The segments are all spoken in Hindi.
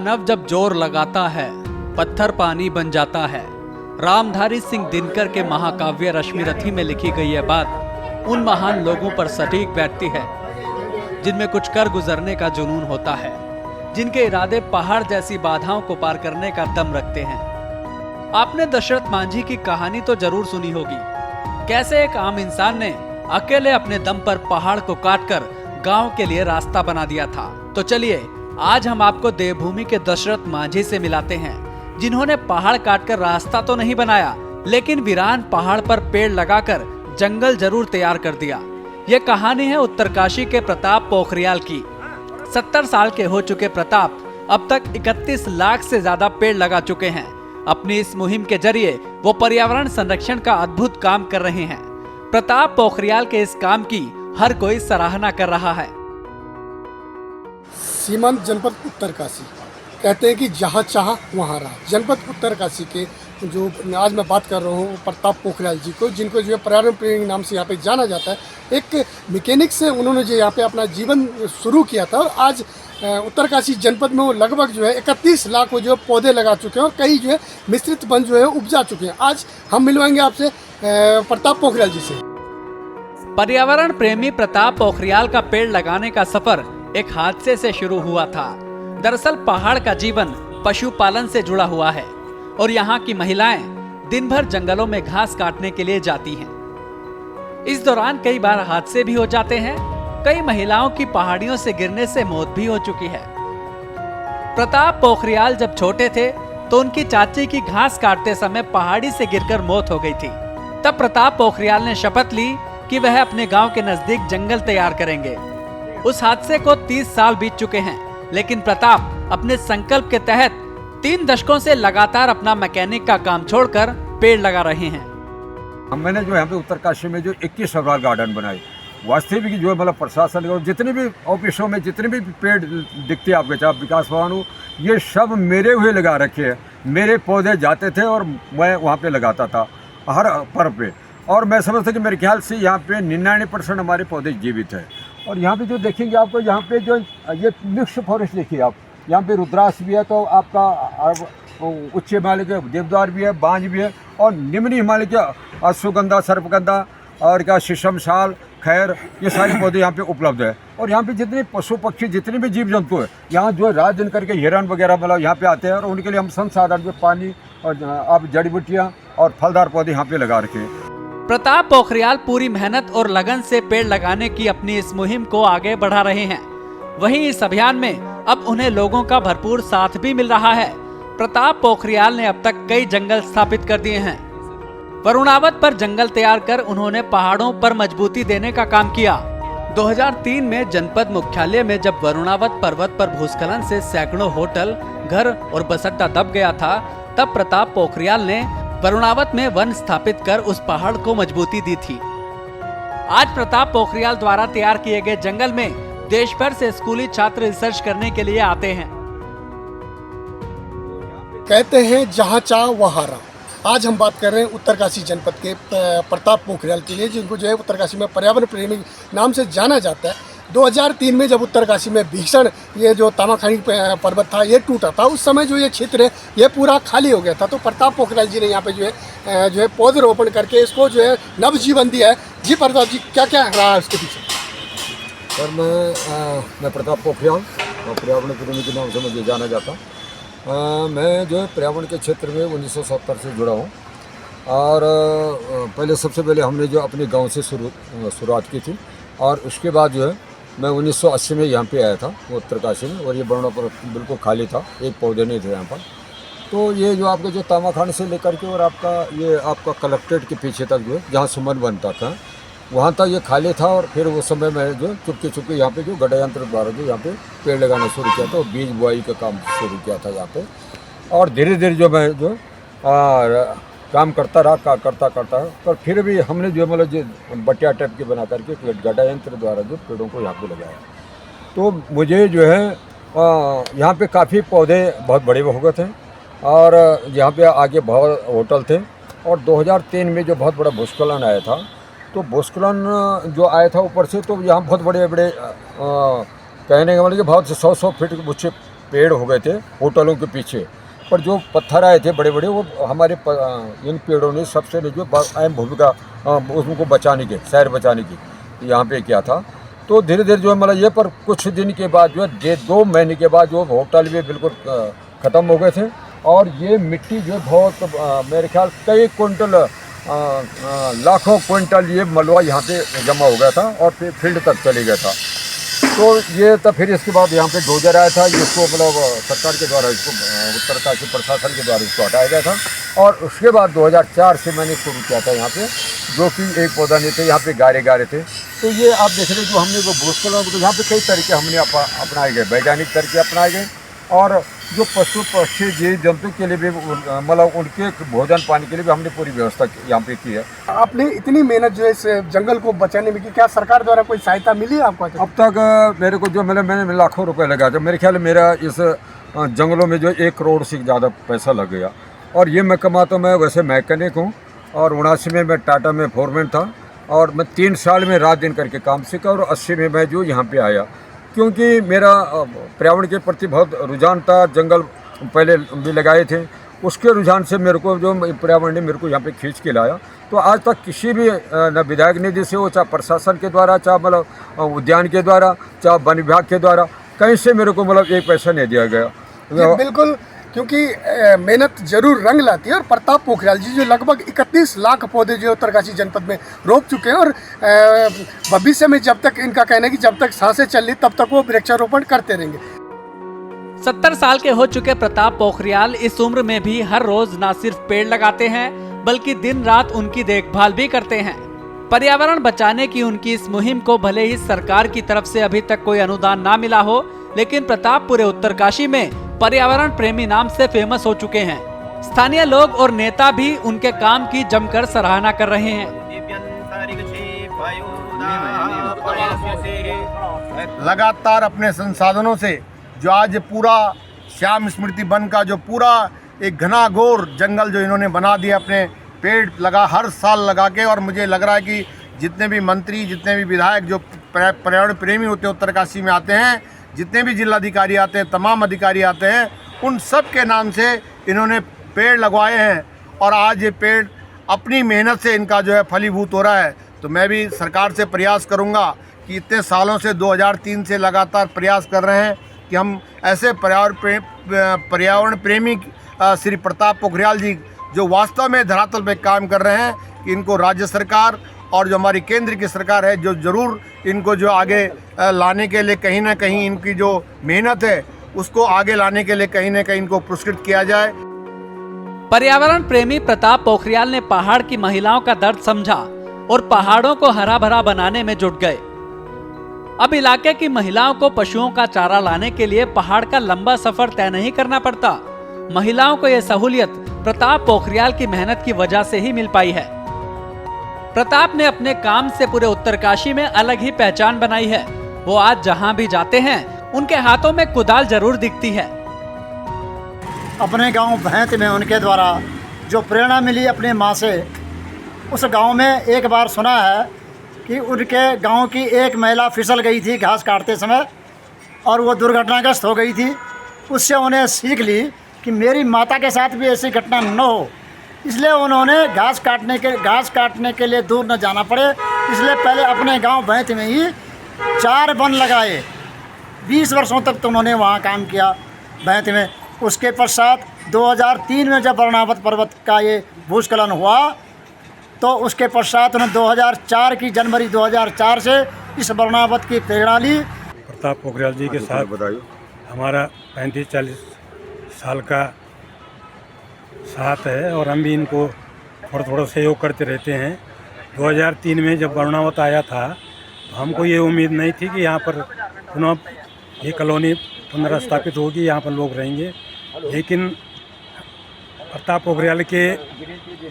दानव जब जोर लगाता है, पत्थर पानी बन जाता है। रामधारी सिंह दिनकर के महाकाव्य रश्मिरथी में लिखी गई यह बात उन महान लोगों पर सटीक बैठती है जिनमें कुछ कर गुजरने का जुनून होता है, जिनके इरादे पहाड़ जैसी बाधाओं को पार करने का दम रखते हैं। आपने दशरथ मांझी की कहानी तो जरूर सुनी होगी, कैसे एक आम इंसान ने अकेले अपने दम पर पहाड़ को काटकर गांव के लिए रास्ता बना दिया था। तो चलिए आज हम आपको देवभूमि के दशरथ मांझी से मिलाते हैं, जिन्होंने पहाड़ काटकर रास्ता तो नहीं बनाया, लेकिन वीरान पहाड़ पर पेड़ लगाकर जंगल जरूर तैयार कर दिया। ये कहानी है उत्तरकाशी के प्रताप पोखरियाल की। 70 साल के हो चुके प्रताप अब तक 31 लाख से ज्यादा पेड़ लगा चुके हैं। अपनी इस मुहिम के जरिए वो पर्यावरण संरक्षण का अद्भुत काम कर रहे हैं। प्रताप पोखरियाल के इस काम की हर कोई सराहना कर रहा है। सीमांत जनपद उत्तरकाशी कहते हैं कि जहाँ चाहा वहाँ रहा। जनपद उत्तरकाशी के जो आज मैं बात कर रहा हूँ प्रताप पोखरियाल जी को, जिनको जो है पर्यावरण प्रेमी नाम से यहाँ पे जाना जाता है। एक मैकेनिक से उन्होंने जो यहाँ पे अपना जीवन शुरू किया था और आज उत्तरकाशी जनपद में वो लगभग जो है 31 लाख वो जो पौधे लगा चुके हैं और कई जो है मिश्रित वन जो है उपजा चुके हैं। आज हम मिलवाएंगे आपसे प्रताप पोखरियाल जी से। पर्यावरण प्रेमी प्रताप पोखरियाल का पेड़ लगाने का सफर एक हादसे से शुरू हुआ था। दरअसल पहाड़ का जीवन पशुपालन से जुड़ा हुआ है और यहाँ की महिलाएं दिन भर जंगलों में घास काटने के लिए जाती हैं। इस दौरान कई बार हादसे भी हो जाते हैं। कई महिलाओं की पहाड़ियों से गिरने से मौत भी हो चुकी है। प्रताप पोखरियाल जब छोटे थे तो उनकी चाची की घास काटते समय पहाड़ी से गिरकर मौत हो गई थी। तब प्रताप पोखरियाल ने शपथ ली कि वह अपने गांव के नजदीक जंगल तैयार करेंगे। उस हादसे को 30 साल बीत चुके हैं, लेकिन प्रताप अपने संकल्प के तहत 3 दशकों से लगातार अपना मैकेनिक का काम छोड़कर पेड़ लगा रहे हैं। मैंने जो यहाँ पे उत्तरकाशी में जो 21 सवाल गार्डन बनाए, वास्तविक जो मतलब प्रशासन और जितने भी ऑफिसों में जितने भी पेड़ दिखते हैं आपके, चाहे विकास भवन हो, ये सब मेरे हुए लगा रखे हैं। मेरे पौधे जाते थे और मैं वहाँ पे लगाता था हर पर्व पे। और मैं समझता कि मेरे ख्याल से यहाँ पे 99% हमारे पौधे जीवित हैं। और यहाँ पे जो देखेंगे आपको, यहाँ पे जो ये मिक्स फॉरेस्ट देखिए आप, यहाँ पे रुद्राक्ष भी है, तो आपका उच्च हिमालय के देवदार भी है, बांज भी है, और निम्न हिमालय के अश्वगंधा, सर्पगंधा और क्या शीशम, साल, खैर, ये सारे पौधे यहाँ पे उपलब्ध है। और यहाँ पे जितने पशु पक्षी जितने भी जीव जंतु है, यहाँ जो रात दिन करके हिरण वगैरह मतलब यहाँ पे आते हैं और उनके लिए हम संसाधन में पानी और आप जड़ी बूटियाँ और फलदार पौधे यहाँ पे लगा रखे हैं। प्रताप पोखरियाल पूरी मेहनत और लगन से पेड़ लगाने की अपनी इस मुहिम को आगे बढ़ा रहे हैं। वहीं इस अभियान में अब उन्हें लोगों का भरपूर साथ भी मिल रहा है। प्रताप पोखरियाल ने अब तक कई जंगल स्थापित कर दिए हैं। वरुणावत पर जंगल तैयार कर उन्होंने पहाड़ों पर मजबूती देने का काम किया। 2003 में जनपद मुख्यालय में जब वरुणावत पर्वत पर भूस्खलन से सैकड़ों होटल, घर और बसअड्डा दब गया था, तब प्रताप पोखरियाल ने वरुणावत में वन स्थापित कर उस पहाड़ को मजबूती दी थी। आज प्रताप पोखरियाल द्वारा तैयार किए गए जंगल में देश भर से स्कूली छात्र रिसर्च करने के लिए आते हैं। कहते हैं जहाँ चाह वहाँ रहा। आज हम बात कर रहे हैं उत्तरकाशी जनपद के प्रताप पोखरियाल के लिए, जिनको जो है उत्तरकाशी में पर्यावरण प्रेमी नाम से जाना जाता है। 2003 में जब उत्तरकाशी में भीषण ये जो तामाखानी पर्वत था ये टूटा था, उस समय जो ये क्षेत्र है ये पूरा खाली हो गया था। तो प्रताप पोखरियाल जी ने यहाँ पे जो है पौधरोपण करके इसको जो है नवजीवन दिया है। जी प्रताप जी, क्या क्या रहा है उसके पीछे? सर मैं प्रताप पोखरियाल और पर्यावरण प्रेमी के नाम से मुझे जाना जाता। मैं जो है पर्यावरण के क्षेत्र में 1970 से जुड़ा हूँ। और पहले सबसे पहले हमने जो अपने गांव से शुरुआत की थी, और उसके बाद जो है मैं 1980 में यहाँ पे आया था उत्तरकाशी में, और ये बरौना पर बिल्कुल खाली था, एक पौधे नहीं थे यहाँ पर। तो ये जो आपके जो तामाखान से लेकर के और आपका कलेक्ट्रेट के पीछे तक जो है जहाँ सुमन बनता था, वहाँ तक ये खाली था। और फिर उस समय मैं जो चुपके यहाँ पे जो गड़ा यंत्र द्वारा जो यहाँ पे पेड़ लगाना शुरू किया था और बीज बुआई का काम शुरू किया था यहाँ पे। और धीरे धीरे जो मैं जो काम करता रहा करता पर फिर भी हमने जो मतलब जो बटिया टाइप के बना करके गड़ा यंत्र द्वारा जो पेड़ों को यहाँ पे लगाया। तो मुझे जो है यहाँ पे काफ़ी पौधे बहुत बड़े हो गए थे और यहाँ पे आगे बहुत होटल थे। और 2003 में जो बहुत बड़ा भूस्खलन आया था, तो भूस्खलन जो आया था ऊपर से, तो यहाँ बहुत बड़े बड़े कहने का मतलब कि बहुत से 100 फीट ऊंचे पेड़ हो गए थे होटलों के पीछे, पर जो पत्थर आए थे बड़े बड़े वो हमारे इन पेड़ों ने सबसे जो अहम भूमिका उनको बचाने के, शहर बचाने की यहाँ पे किया था। तो धीरे धीरे जो है मतलब ये पर कुछ दिन के बाद जो है 2 महीने के बाद जो होटल भी बिल्कुल ख़त्म हो गए थे और ये मिट्टी जो बहुत मेरे ख्याल कई क्विंटल लाखों क्विंटल ये मलबा यहाँ पे जमा हो गया था और फिर फील्ड तक चले गया था। तो ये तब फिर इसके बाद यहाँ पे डोजर आया था, इसको मतलब सरकार के द्वारा इसको उत्तरकाशी प्रशासन के द्वारा इसको हटाया गया था और उसके बाद 2004 से मैंने शुरू किया था यहाँ पे, जो कि एक पौधा नहीं थे, यहाँ पे गारे थे। तो ये आप देख रहे जो हमने वो भूस्खलन, तो यहाँ पे कई तरीके हमने अपनाए गए, वैज्ञानिक तरीके अपनाए गए और जो पशु पक्षी जीव जंतु के लिए भी मतलब उनके भोजन पानी के लिए भी हमने पूरी व्यवस्था यहाँ पे की है। आपने इतनी मेहनत जो है इस जंगल को बचाने में की, क्या सरकार द्वारा कोई सहायता मिली है आपको? अब तक मेरे को जो मैंने लाखों रुपए लगाया था, मेरे ख्याल में मेरा इस जंगलों में जो 1 करोड़ से ज़्यादा पैसा लग गया। और ये मैं कमाता, मैं वैसे मैकेनिक हूँ और 79 में मैं टाटा में फोरमैन था और मैं 3 साल में रात दिन करके काम सीखा और 80 में मैं जो यहाँ पे आया, क्योंकि मेरा पर्यावरण के प्रति बहुत रुझान था। जंगल पहले भी लगाए थे, उसके रुझान से मेरे को जो पर्यावरण ने मेरे को यहाँ पे खींच के लाया। तो आज तक किसी भी न विधायक निधि से हो, चाहे प्रशासन के द्वारा, चाहे मतलब उद्यान के द्वारा, चाहे वन विभाग के द्वारा, कहीं से मेरे को मतलब 1 पैसा नहीं दिया गया। बिल्कुल, क्योंकि मेहनत जरूर रंग लाती है और प्रताप पोखरियाल जी जो लगभग 31 लाख पौधे जो उत्तरकाशी जनपद में रोप चुके हैं और भविष्य में जब तक, इनका कहना है कि जब तक सांसें चल रही तब तक वो वृक्षारोपण करते रहेंगे। 70 साल के हो चुके प्रताप पोखरियाल इस उम्र में भी हर रोज न सिर्फ पेड़ लगाते हैं बल्कि दिन रात उनकी देखभाल भी करते हैं। पर्यावरण बचाने की उनकी इस मुहिम को भले ही सरकार की तरफ से अभी तक कोई अनुदान ना मिला हो, लेकिन प्रताप पूरे उत्तरकाशी में पर्यावरण प्रेमी नाम से फेमस हो चुके हैं। स्थानीय लोग और नेता भी उनके काम की जमकर सराहना कर रहे हैं। लगातार अपने संसाधनों से जो आज पूरा श्याम स्मृति वन का जो पूरा एक घनाघोर जंगल जो इन्होंने बना दिया, अपने पेड़ लगा हर साल लगा के, और मुझे लग रहा है कि जितने भी मंत्री, जितने भी विधायक जो पर्यावरण प्रेमी होते हैं उत्तरकाशी में आते हैं, जितने भी जिलाधिकारी आते हैं, तमाम अधिकारी आते हैं, उन सब के नाम से इन्होंने पेड़ लगवाए हैं और आज ये पेड़ अपनी मेहनत से इनका जो है फलीभूत हो रहा है। तो मैं भी सरकार से प्रयास करूंगा कि इतने सालों से 2003 से लगातार प्रयास कर रहे हैं कि हम ऐसे पर्यावरण प्रेमी श्री प्रताप पोखरियाल जी जो वास्तव में धरातल पे काम कर रहे हैं, कि इनको राज्य सरकार और जो हमारी केंद्र की सरकार है जो ज़रूर इनको जो आगे लाने के लिए कहीं ना कहीं इनकी जो मेहनत है उसको आगे लाने के लिए कहीं ना कहीं इनको पुरस्कृत किया जाए। पर्यावरण प्रेमी प्रताप पोखरियाल ने पहाड़ की महिलाओं का दर्द समझा और पहाड़ों को हरा भरा बनाने में जुट गए। अब इलाके की महिलाओं को पशुओं का चारा लाने के लिए पहाड़ का लंबा सफर तय नहीं करना पड़ता। महिलाओं को यह सहूलियत प्रताप पोखरियाल की मेहनत की वजह से ही मिल पाई है। प्रताप ने अपने काम से पूरे उत्तरकाशी में अलग ही पहचान बनाई है। वो आज जहां भी जाते हैं उनके हाथों में कुदाल जरूर दिखती है। अपने गांव भैंत में उनके द्वारा जो प्रेरणा मिली अपनी माँ से, उस गांव में एक बार सुना है कि उनके गांव की एक महिला फिसल गई थी घास काटते समय और वो दुर्घटनाग्रस्त हो गई थी। उससे उन्हें सीख ली कि मेरी माता के साथ भी ऐसी घटना न हो, इसलिए उन्होंने घास काटने के लिए दूर न जाना पड़े, इसलिए पहले अपने गांव भैंत में ही 4 वन लगाए। 20 वर्षों तक तो उन्होंने वहाँ काम किया भैंत में। उसके पश्चात 2003 में जब वर्णावत पर्वत का ये भूस्खलन हुआ तो उसके पश्चात उन्होंने 2004 की जनवरी 2004 से इस वर्णावत की प्रेरणा ली। प्रताप पोखरियाल जी के साथ हमारा 35-40 साल का साथ है और हम भी इनको थोड़ा सहयोग करते रहते हैं। 2003 में जब वर्णावत आया था तो हमको ये उम्मीद नहीं थी कि यहाँ पर पुनः ये कॉलोनी पुनर्स्थापित होगी, यहाँ पर लोग रहेंगे, लेकिन प्रताप पोखरियाल के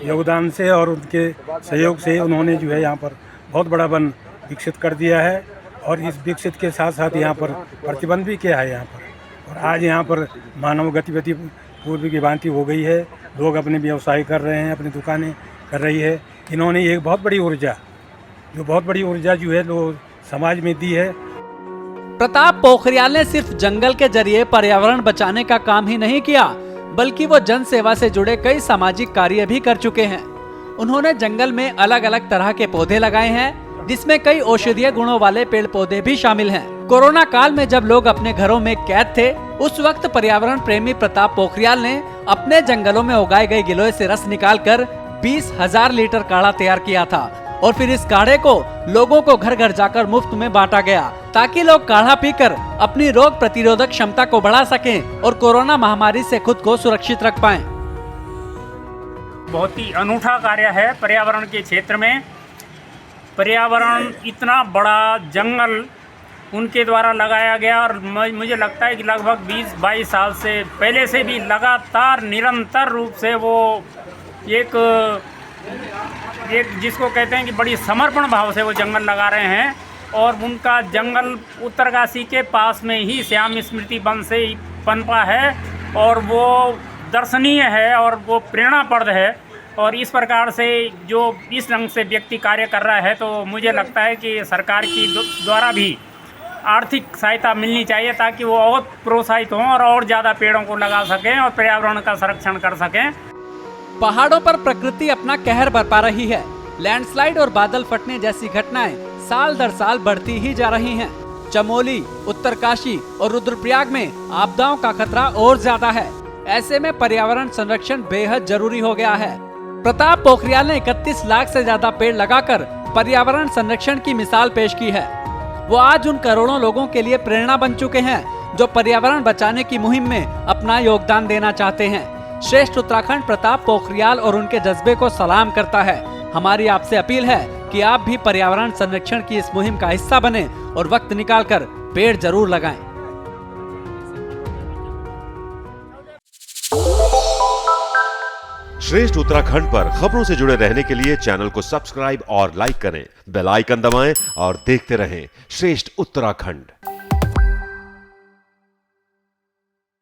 योगदान से और उनके सहयोग से उन्होंने जो है यहाँ पर बहुत बड़ा वन विकसित कर दिया है और इस विकसित के साथ साथ यहाँ पर प्रतिबंध भी किया है यहाँ पर। और आज यहाँ पर मानव गतिविधि पूर्व की भांति हो गई है, लोग अपने व्यवसाय कर रहे हैं, अपनी दुकानें कर रही है। इन्होंने एक बहुत बड़ी ऊर्जा जो है लोग समाज में दी है। प्रताप पोखरियाल ने सिर्फ जंगल के जरिए पर्यावरण बचाने का काम ही नहीं किया, बल्कि वो जन सेवा से जुड़े कई सामाजिक कार्य भी कर चुके हैं। उन्होंने जंगल में अलग अलग तरह के पौधे लगाए हैं, जिसमें कई औषधीय गुणों वाले पेड़ पौधे भी शामिल हैं। कोरोना काल में जब लोग अपने घरों में कैद थे, उस वक्त पर्यावरण प्रेमी प्रताप पोखरियाल ने अपने जंगलों में उगाए गए गिलोय से रस निकालकर 20,000 लीटर काढ़ा तैयार किया था और फिर इस काढ़े को लोगों को घर घर जाकर मुफ्त में बांटा गया, ताकि लोग काढ़ा पीकर अपनी रोग प्रतिरोधक क्षमता को बढ़ा सकें और कोरोना महामारी से खुद को सुरक्षित रख पाएं। बहुत ही अनूठा कार्य है पर्यावरण के क्षेत्र में। पर्यावरण इतना बड़ा जंगल उनके द्वारा लगाया गया और मुझे लगता है कि लगभग 20-22 साल से पहले से भी लगातार निरंतर रूप से वो एक जिसको कहते हैं कि बड़ी समर्पण भाव से वो जंगल लगा रहे हैं। और उनका जंगल उत्तरकाशी के पास में ही श्याम स्मृति वन से पनपा है और वो दर्शनीय है और वो प्रेरणाप्रद है। और इस प्रकार से जो इस ढंग से व्यक्ति कार्य कर रहा है, तो मुझे लगता है कि सरकार की द्वारा भी आर्थिक सहायता मिलनी चाहिए, ताकि वो और प्रोत्साहित हों और ज़्यादा पेड़ों को लगा सकें और पर्यावरण का संरक्षण कर सकें। पहाड़ों पर प्रकृति अपना कहर बरपा रही है। लैंडस्लाइड और बादल फटने जैसी घटनाएं साल दर साल बढ़ती ही जा रही हैं। चमोली, उत्तरकाशी और रुद्रप्रयाग में आपदाओं का खतरा और ज्यादा है। ऐसे में पर्यावरण संरक्षण बेहद जरूरी हो गया है। प्रताप पोखरियाल ने 31 लाख से ज्यादा पेड़ लगाकर पर्यावरण संरक्षण की मिसाल पेश की है। वो आज उन करोड़ों लोगों के लिए प्रेरणा बन चुके हैं जो पर्यावरण बचाने की मुहिम में अपना योगदान देना चाहते हैं। श्रेष्ठ उत्तराखंड प्रताप पोखरियाल और उनके जज्बे को सलाम करता है। हमारी आपसे अपील है कि आप भी पर्यावरण संरक्षण की इस मुहिम का हिस्सा बने और वक्त निकालकर पेड़ जरूर लगाएं। श्रेष्ठ उत्तराखंड पर खबरों से जुड़े रहने के लिए चैनल को सब्सक्राइब और लाइक करें, बेल आइकन दबाएं और देखते रहें श्रेष्ठ उत्तराखंड।